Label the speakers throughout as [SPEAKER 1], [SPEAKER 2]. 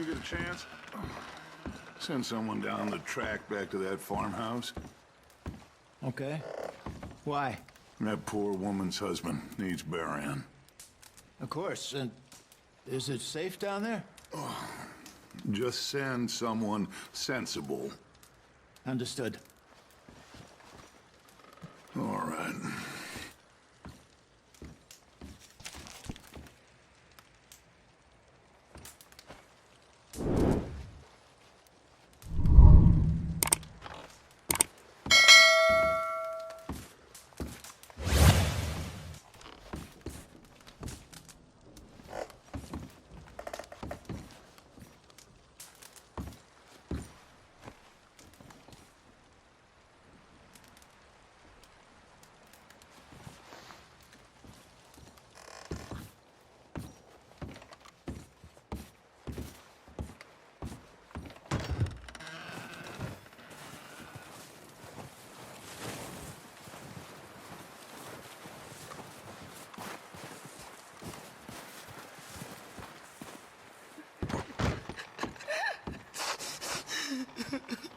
[SPEAKER 1] you get a chance, send someone down the track back to that farmhouse.
[SPEAKER 2] Okay. Why?
[SPEAKER 1] That poor woman's husband needs burying.
[SPEAKER 2] Of course. And is it safe down there?
[SPEAKER 1] Just send someone sensible.
[SPEAKER 2] Understood.
[SPEAKER 1] All right.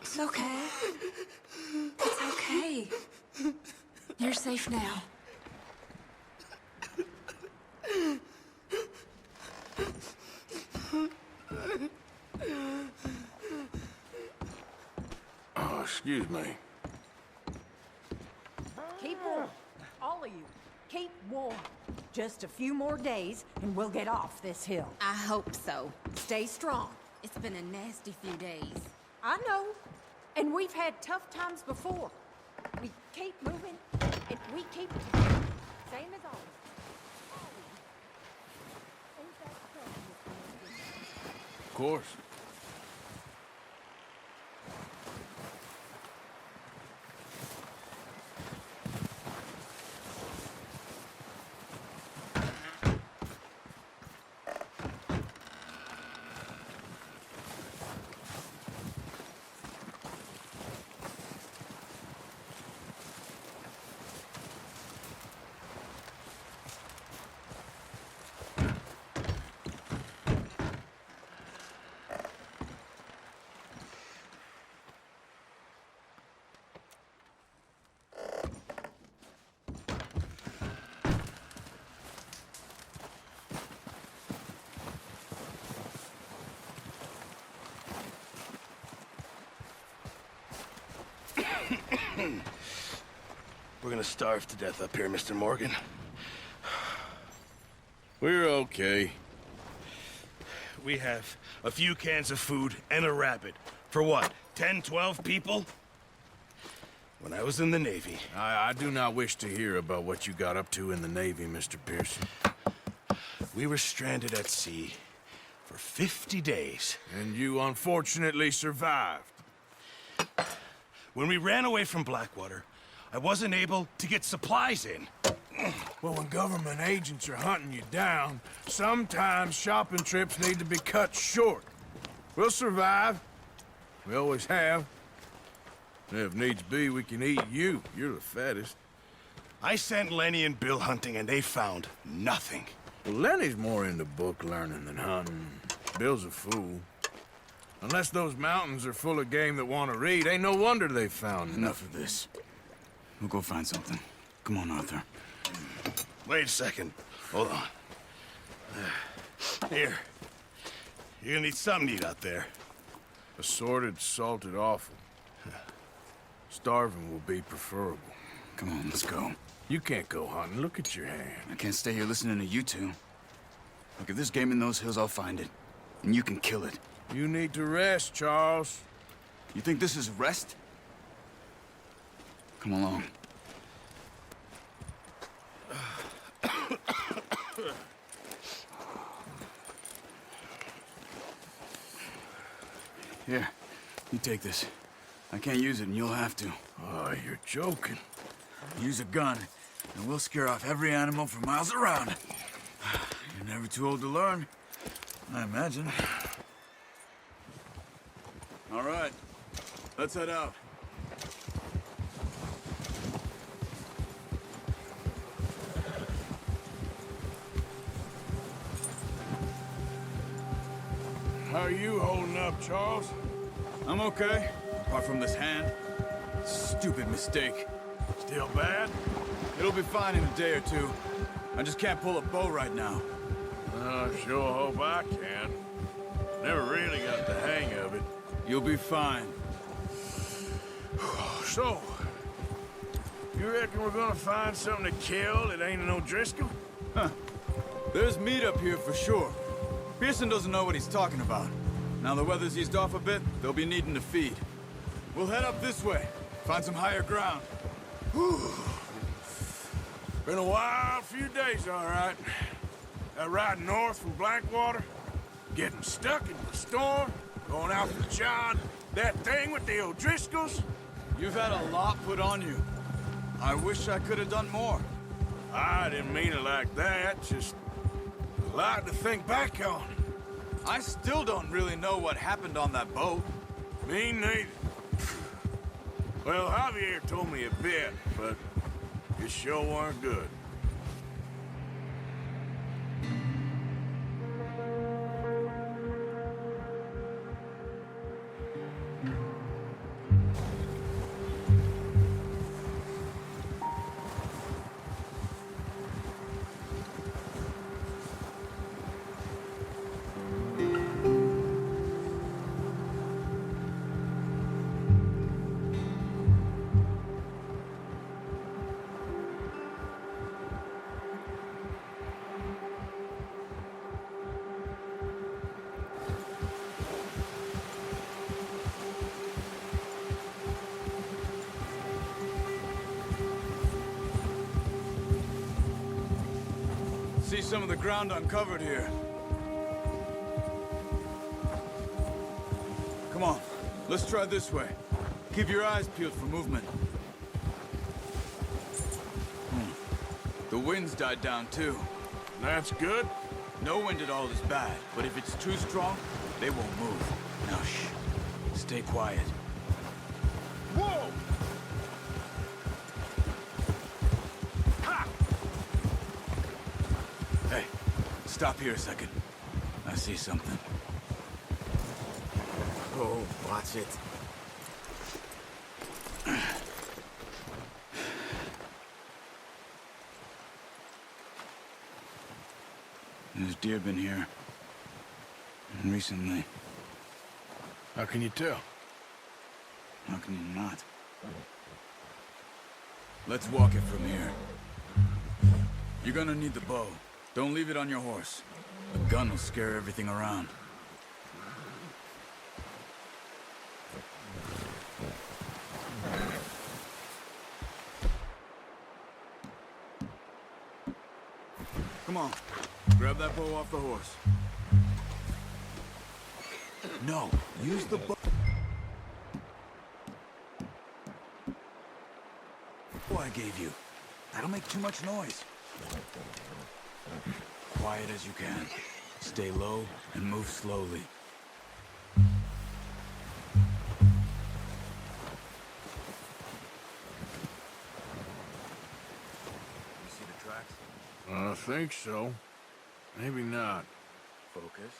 [SPEAKER 3] It's okay. It's okay. You're safe now.
[SPEAKER 1] Oh, excuse me.
[SPEAKER 4] Keep warm. All of you. Keep warm. Just a few more days and we'll get off this hill.
[SPEAKER 3] I hope so.
[SPEAKER 4] Stay strong.
[SPEAKER 3] It's been a nasty few days.
[SPEAKER 4] I know. And we've had tough times before. We keep moving and we keep it together. Same as always. Ain't that so, Mr. Morgan?
[SPEAKER 1] Of course.
[SPEAKER 5] We're gonna starve to death up here, Mr. Morgan. We're okay. We have a few cans of food and a rabbit. For what, 10, 12 people? When I was in the Navy...
[SPEAKER 6] I do not wish to hear about what you got up to in the Navy, Mr. Pearson.
[SPEAKER 5] We were stranded at sea for 50 days.
[SPEAKER 6] And you unfortunately survived.
[SPEAKER 5] When we ran away from Blackwater, I wasn't able to get supplies in.
[SPEAKER 6] Well, when government agents are hunting you down, sometimes shopping trips need to be cut short. We'll survive. We always have. And if needs be, we can eat you. You're the fattest.
[SPEAKER 5] I sent Lenny and Bill hunting, and they found nothing.
[SPEAKER 6] Well, Lenny's more into book learning than hunting. Bill's a fool. Unless those mountains are full of game that want to read, ain't no wonder they found
[SPEAKER 7] Enough of this. We'll go find something. Come on, Arthur.
[SPEAKER 5] Wait a second. Hold on. Here. You're gonna need something to eat out there.
[SPEAKER 6] Assorted, salted offal. Starving will be preferable.
[SPEAKER 7] Come on, let's go.
[SPEAKER 6] You can't go hunting. Look at your hand.
[SPEAKER 7] I can't stay here listening to you two. Look, if there's game in those hills, I'll find it. And you can kill it.
[SPEAKER 6] You need to rest, Charles.
[SPEAKER 7] You think this is rest? Come along. Here, you take this. I can't use it, and you'll have to.
[SPEAKER 6] Oh, you're joking.
[SPEAKER 7] Use a gun, and we'll scare off every animal for miles around. You're never too old to learn, I imagine. All right, let's head out.
[SPEAKER 6] How are you holding up, Charles?
[SPEAKER 7] I'm okay, apart from this hand. Stupid mistake.
[SPEAKER 6] Still bad?
[SPEAKER 7] It'll be fine in a day or two. I just can't pull a bow right now.
[SPEAKER 6] I sure hope I can. Never really got the hang of it.
[SPEAKER 7] You'll be fine.
[SPEAKER 6] So, you reckon we're gonna find something to kill that ain't no Driscoll?
[SPEAKER 7] There's meat up here for sure. Pearson doesn't know what he's talking about. Now the weather's eased off a bit, they'll be needing to feed. We'll head up this way, find some higher ground.
[SPEAKER 6] Been a wild few days, all right. That ride north from Blackwater, getting stuck in the storm, going out for John, that thing with the O'Driscolls.
[SPEAKER 7] You've had a lot put on you. I wish I could have done more.
[SPEAKER 6] I didn't mean it like that, just a lot to think back on.
[SPEAKER 7] I still don't really know what happened on that boat.
[SPEAKER 6] Me neither. Well, Javier told me a bit, but it sure weren't good.
[SPEAKER 7] See some of the ground uncovered here. Come on, let's try this way. Keep your eyes peeled for movement. The wind's died down too.
[SPEAKER 6] That's good.
[SPEAKER 7] No wind at all is bad, but if it's too strong, they won't move. Now shh, stay quiet.
[SPEAKER 6] Whoa!
[SPEAKER 7] Hey, stop here a second. I see something.
[SPEAKER 2] Oh, watch it.
[SPEAKER 7] There's deer been here. Recently.
[SPEAKER 6] How can you tell?
[SPEAKER 7] How can you not? Let's walk it from here. You're gonna need the bow. Don't leave it on your horse. A gun will scare everything around. Come on. Grab that bow off the horse. No, use the bow. I gave you. That'll make too much noise. Quiet as you can. Stay low and move slowly. You see the tracks?
[SPEAKER 6] I think so. Maybe not.
[SPEAKER 7] Focus.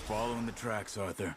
[SPEAKER 7] Following the tracks, Arthur.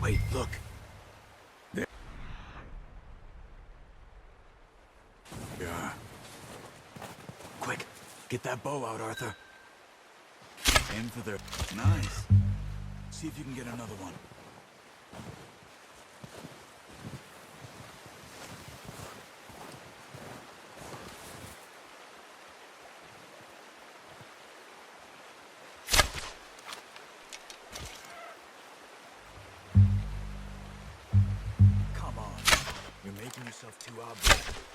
[SPEAKER 7] Wait, look. There we are. Quick, get that bow out, Arthur. Aim for their... Nice. See if you can get another one. Come on. You're making yourself too obvious.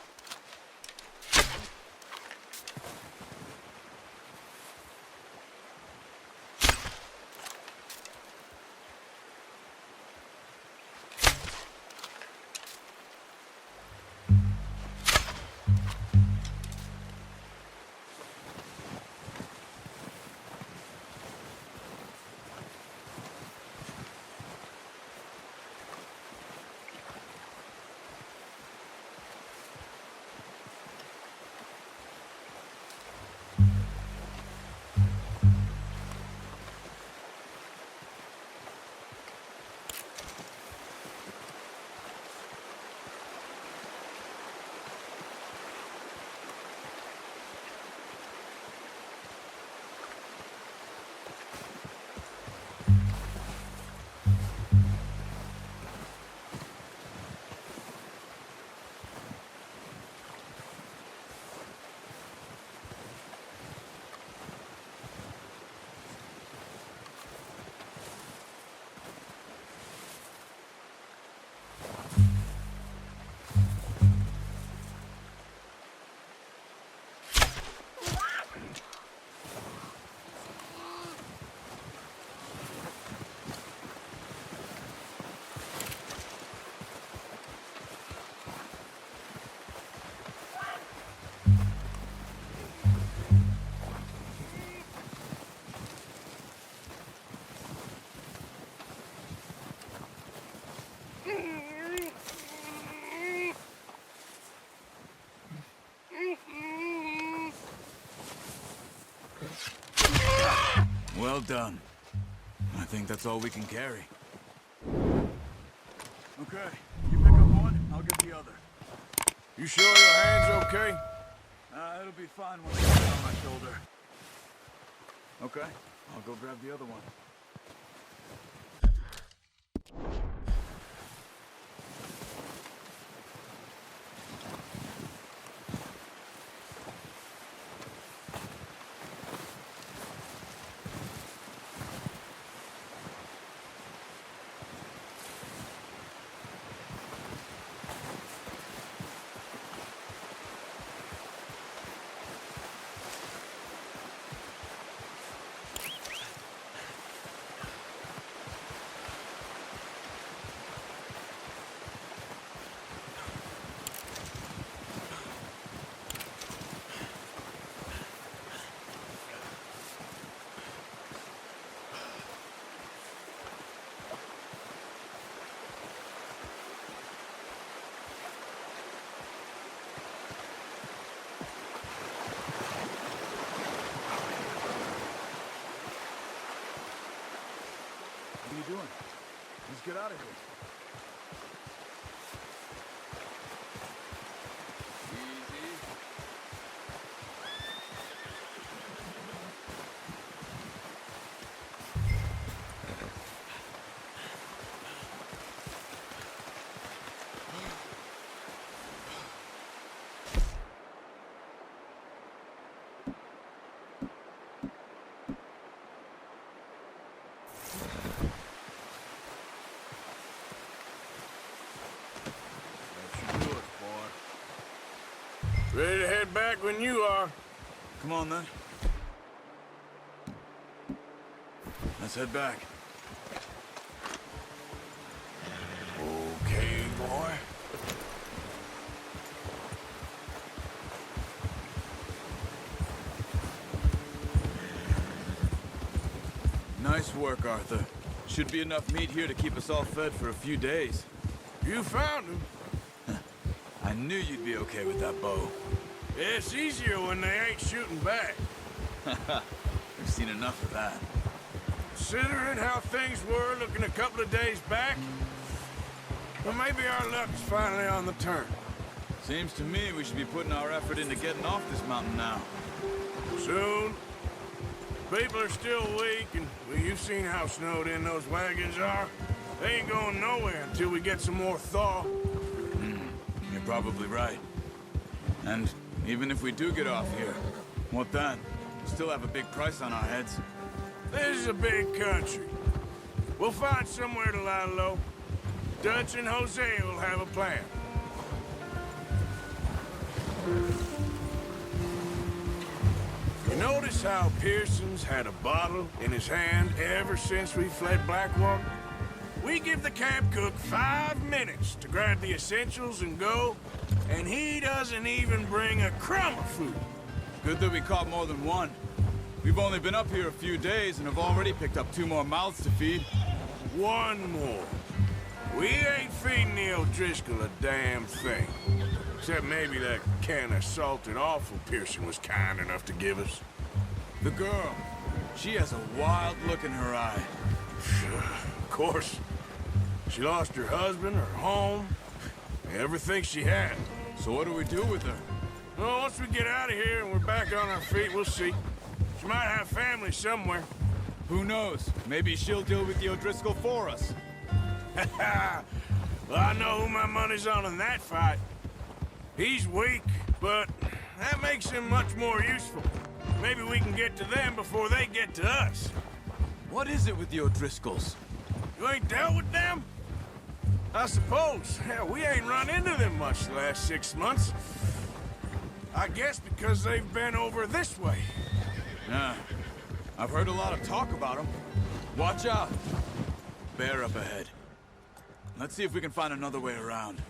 [SPEAKER 7] Well done. I think that's all we can carry. Okay, you pick up one, I'll get the other.
[SPEAKER 6] You sure your hand's okay?
[SPEAKER 7] It'll be fine when I get it on my shoulder. Okay, I'll go grab the other one. What are you doing? Let's get out of here. Easy.
[SPEAKER 6] Ready to head back when you are.
[SPEAKER 7] Come on, then. Let's head back.
[SPEAKER 6] Okay, boy.
[SPEAKER 7] Nice work, Arthur. Should be enough meat here to keep us all fed for a few days.
[SPEAKER 6] You found him.
[SPEAKER 7] I knew you'd be okay with that bow.
[SPEAKER 6] It's easier when they ain't shooting back.
[SPEAKER 7] We've seen enough of that.
[SPEAKER 6] Considering how things were looking a couple of days back, Well, maybe our luck's finally on the turn.
[SPEAKER 7] Seems to me we should be putting our effort into getting off this mountain now.
[SPEAKER 6] Soon. People are still weak, and well, you've seen how snowed in those wagons are. They ain't going nowhere until we get some more thaw.
[SPEAKER 7] You're probably right. And even if we do get off here, what then? We still have a big price on our heads.
[SPEAKER 6] This is a big country. We'll find somewhere to lie low. Dutch and Jose will have a plan. You notice how Pearson's had a bottle in his hand ever since we fled Blackwater? We give the camp cook 5 minutes to grab the essentials and go, and he doesn't even bring a crumb of food.
[SPEAKER 7] Good that we caught more than one. We've only been up here a few days and have already picked up 2 more mouths to feed.
[SPEAKER 6] One more. We ain't feeding the O'Driscoll a damn thing. Except maybe that can of salted offal Pearson was kind enough to give us.
[SPEAKER 7] The girl, she has a wild look in her eye.
[SPEAKER 6] Of course. She lost her husband, her home, everything she had.
[SPEAKER 7] So what do we do with her?
[SPEAKER 6] Well, once we get out of here and we're back on our feet, we'll see. She might have family somewhere.
[SPEAKER 7] Who knows? Maybe she'll deal with the O'Driscoll for us.
[SPEAKER 6] Well, I know who my money's on in that fight. He's weak, but that makes him much more useful. Maybe we can get to them before they get to us.
[SPEAKER 7] What is it with the O'Driscolls?
[SPEAKER 6] You ain't dealt with them? I suppose. Hell, we ain't run into them much the last 6 months. I guess because they've been over this way.
[SPEAKER 7] Yeah, I've heard a lot of talk about them. Watch out. Bear up ahead. Let's see if we can find another way around.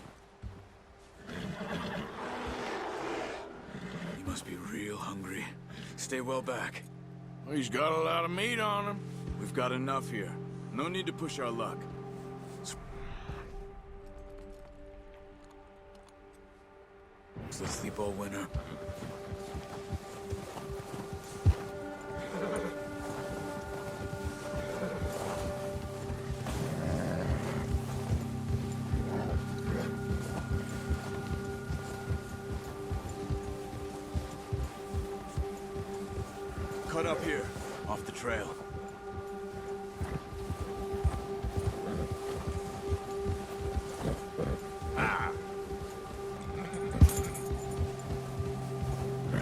[SPEAKER 7] He must be real hungry. Stay well back.
[SPEAKER 6] Well, he's got a lot of meat on him.
[SPEAKER 7] We've got enough here. No need to push our luck. Let's sleep all winter. Cut up here, off the trail.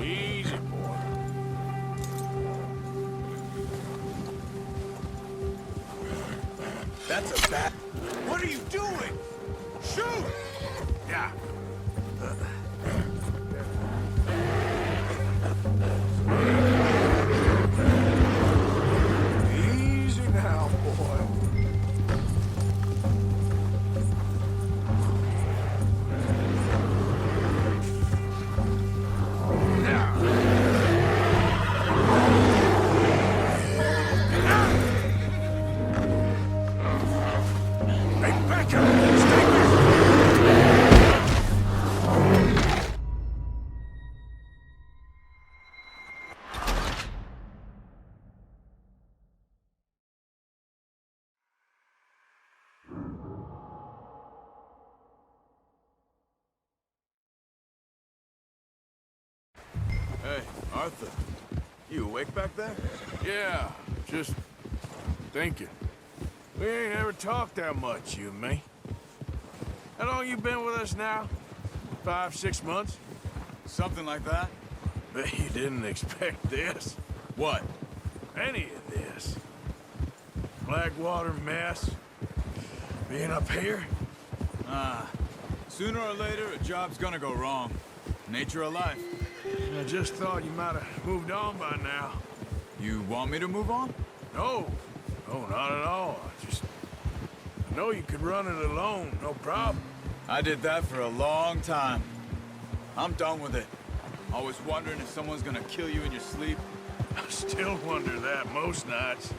[SPEAKER 6] Easy, boy.
[SPEAKER 7] That's a bat. What are you doing? Shoot!
[SPEAKER 6] Yeah. Easy now, boy. Hey, back up! Stay back!
[SPEAKER 7] Hey, Arthur. You awake back there?
[SPEAKER 6] Yeah, just thinking. We ain't ever talked that much, you and me. How long you been with us now? 5, 6 months?
[SPEAKER 7] Something like that?
[SPEAKER 6] Bet you didn't expect this.
[SPEAKER 7] What?
[SPEAKER 6] Any of this. Blackwater mess. Being up here.
[SPEAKER 7] Sooner or later, a job's gonna go wrong. Nature of life.
[SPEAKER 6] I just thought you might have moved on by now.
[SPEAKER 7] You want me to move on?
[SPEAKER 6] No. No, not at all. I know you could run it alone, no problem.
[SPEAKER 7] I did that for a long time. I'm done with it. Always wondering if someone's gonna kill you in your sleep.
[SPEAKER 6] I still wonder that most nights.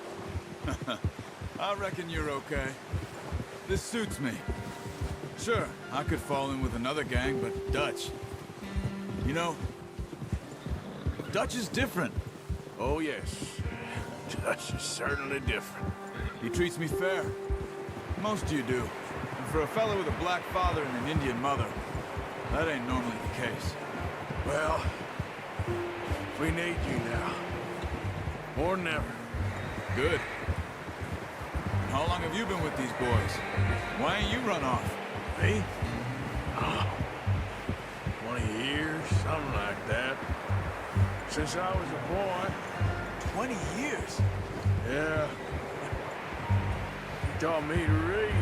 [SPEAKER 7] I reckon you're okay. This suits me. Sure, I could fall in with another gang, but Dutch... You know, Dutch is different.
[SPEAKER 6] Oh, yes. Dutch is certainly different.
[SPEAKER 7] He treats me fair. Most of you do. for a fellow with a black father and an Indian mother, that ain't normally the case.
[SPEAKER 6] Well, we need you now. More than ever.
[SPEAKER 7] Good. And how long have you been with these boys? Why ain't you run off?
[SPEAKER 6] Me? Oh, 20 years, something like that. Since I was a boy.
[SPEAKER 7] 20 years?
[SPEAKER 6] Yeah. He taught me to read.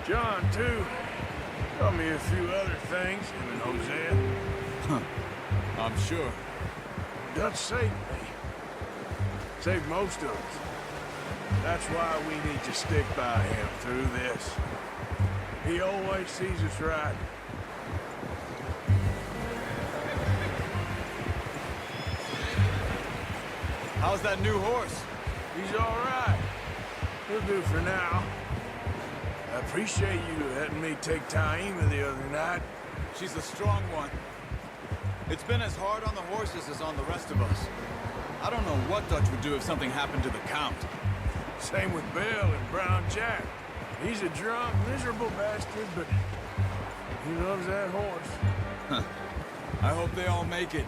[SPEAKER 6] John, too. Taught me a few other things, him and Hosea.
[SPEAKER 7] Huh. I'm sure.
[SPEAKER 6] Dutch saved me. Saved most of us. That's why we need to stick by him through this. He always sees us right.
[SPEAKER 7] How's that new horse?
[SPEAKER 6] He's all right. He'll do for now. I appreciate you letting me take Taima the other night.
[SPEAKER 7] She's a strong one. It's been as hard on the horses as on the rest of us. I don't know what Dutch would do if something happened to the Count.
[SPEAKER 6] Same with Bill and Brown Jack. He's a drunk, miserable bastard, but he loves that horse.
[SPEAKER 7] Huh. I hope they all make it.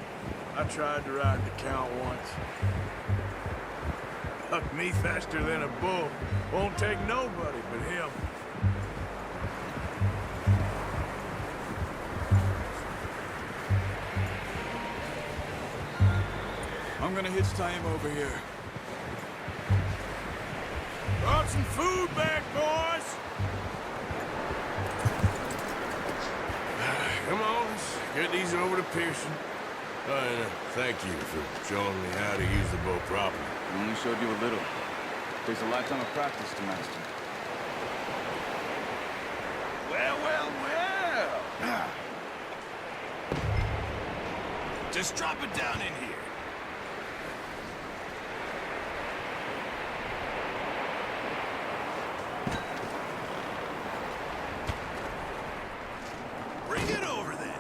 [SPEAKER 6] I tried to ride the Count once. Bucked me faster than a bull. Won't take nobody but him.
[SPEAKER 7] I'm gonna hitch Taima over here.
[SPEAKER 6] Brought some food back, boys! Come on, let's get these over to Pearson. Thank you for showing me how to use the boat properly.
[SPEAKER 8] I only showed you a little. Takes a lifetime of practice to master.
[SPEAKER 5] Well, well, well. Just drop it down in here. Bring it over then.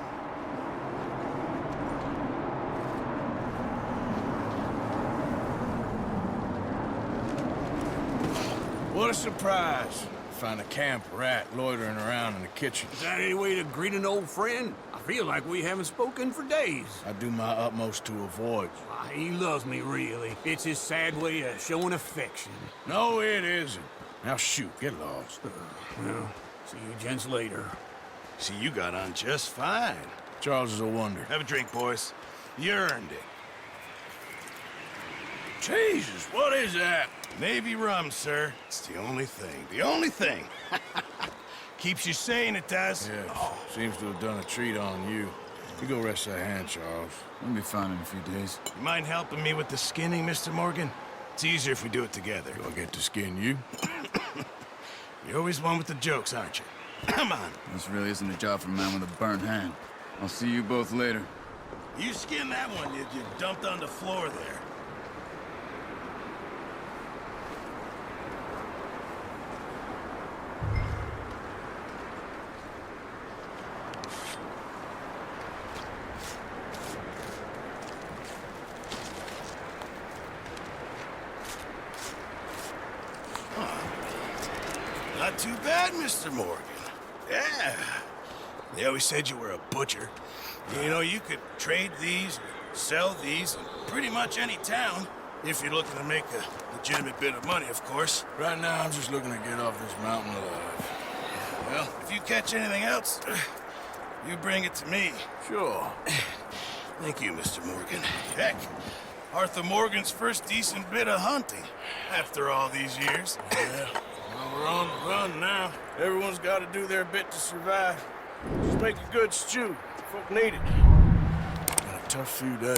[SPEAKER 6] What a surprise. Find a camp rat loitering around in the kitchen.
[SPEAKER 9] Is that any way to greet an old friend? I feel like we haven't spoken for days.
[SPEAKER 6] I do my utmost to avoid you.
[SPEAKER 9] He loves me, really. It's his sad way of showing affection.
[SPEAKER 6] No, it isn't. Now shoot, get lost.
[SPEAKER 9] Well, see you gents later.
[SPEAKER 5] See, you got on just fine.
[SPEAKER 6] Charles is a wonder.
[SPEAKER 5] Have a drink, boys. You earned it.
[SPEAKER 6] Jesus, what is that?
[SPEAKER 5] Navy rum, sir. It's the only thing. The only thing. Keeps you sane, it does.
[SPEAKER 6] Yes, seems to have done a treat on you. You go rest that hand, Charles.
[SPEAKER 7] We'll be fine in a few days.
[SPEAKER 5] You mind helping me with the skinning, Mr. Morgan? It's easier if we do it together.
[SPEAKER 6] Do I get to skin you?
[SPEAKER 5] You're always one with the jokes, aren't you? Come on.
[SPEAKER 8] This really isn't a job for a man with a burnt hand. I'll see you both later.
[SPEAKER 5] You skinned that one you dumped on the floor there. Not too bad, Mr. Morgan. Yeah. They always said you were a butcher. You know, you could trade these, or sell these in pretty much any town, if you're looking to make a legitimate bit of money, of course.
[SPEAKER 6] Right now, I'm just looking to get off this mountain alive.
[SPEAKER 5] Well, if you catch anything else, you bring it to me.
[SPEAKER 6] Sure.
[SPEAKER 5] Thank you, Mr. Morgan. Heck, Arthur Morgan's first decent bit of hunting, after all these years.
[SPEAKER 6] Yeah. Well, we're on the run now. Everyone's got to do their bit to survive. Just make a good stew. Folk need it. Been a tough few days.